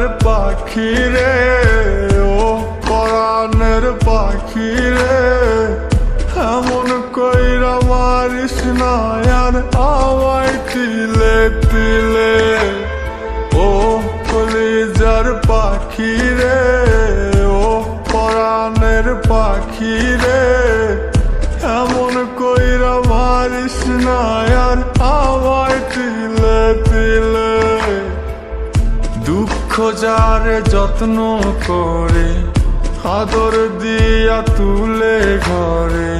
কলিজার পাখি রে, ও পরাণের পাখি রে, এমন কইরা মারিস না আর আমায় তিলে তিলে। ও কলিজার পাখি রে, ও পরাণের পাখি রে, এমন কইরা মারিস না আর আমায় তিলে তিলে। দুঃখ যারে যত্ন করে আদর দিয়া তুলে ঘরে,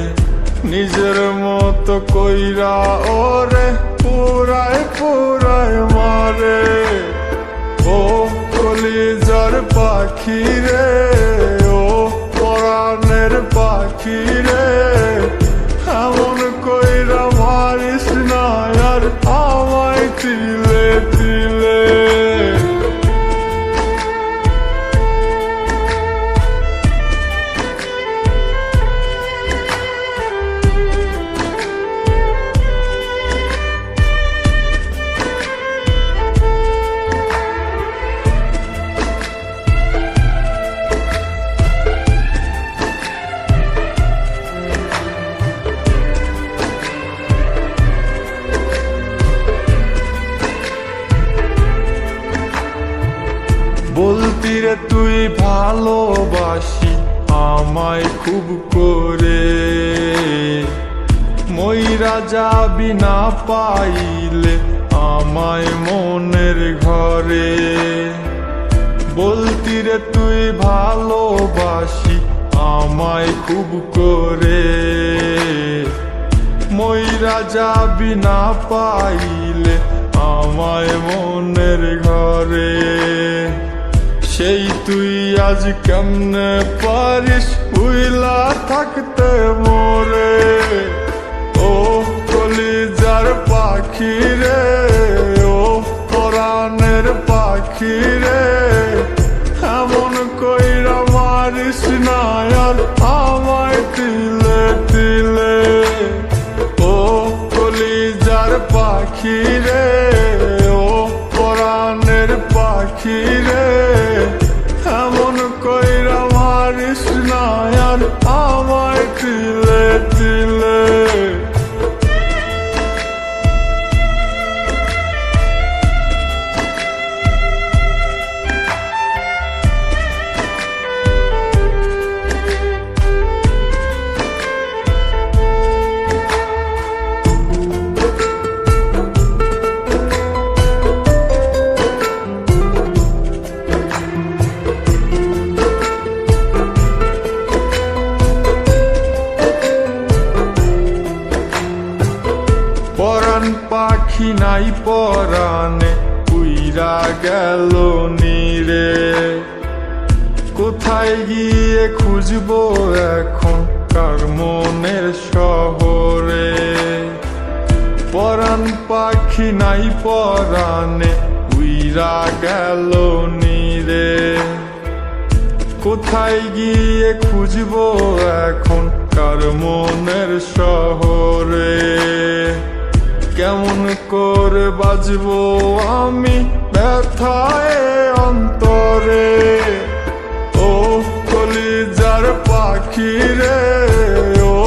নিজের মতো কইরা ওরে পুরায় পুরায় মারে। ও কলিজার পাখি রে, ও পরাণের পাখি রে, এমন কইরা মারিস না আর আমায় তিলে তিলে। বলতি রে তুই ভালোবাসি আমায় খুব করে, মইরা যাবি না পাইলে আমায় মনের ঘরে। বলতি রে তুই ভালোবাসি আমায় খুব করে, মইরা যাবি না পাইলে আমায় মনের ঘরে। সেই তুই আজ কেমনে পারিস উইলা থাকতে মোরে। ও কলিজার পাখি রে, ও পরাণের পাখি রে, এমন কইরা মারিস না আর আমায় তিলে তিলে। ও কলিজার পাখি রে, ও পরাণের পাখি রে, এমন কইরা মারিস না আর আমায় তিলে তিলে। পরাণ পাখি নাই পরাণে উইরা গেল নীরে, কোথায় গিয়ে খুঁজবো এখন কার মনের শহরে। পরাণ পাখি নাই পরাণে উইরা গেল নীরে, কোথায় গিয়ে খুঁজবো এখন কার মনের শহরে। কেমন করে বাজবো আমি ব্যথায় অন্তরে। ও কলিজার পাখি রে, ও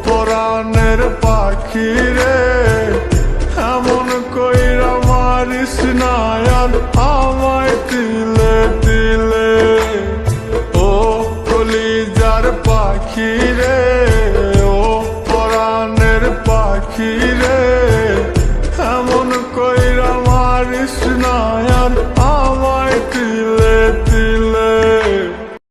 পরাণের পাখি রে, এমন কইরা মারিস না আর আমায় তিলে তিলে। ও কলিজার পাখি রে, ও পরাণের পাখি রে, এমন কইরা মারিস না আর আমায় তিলে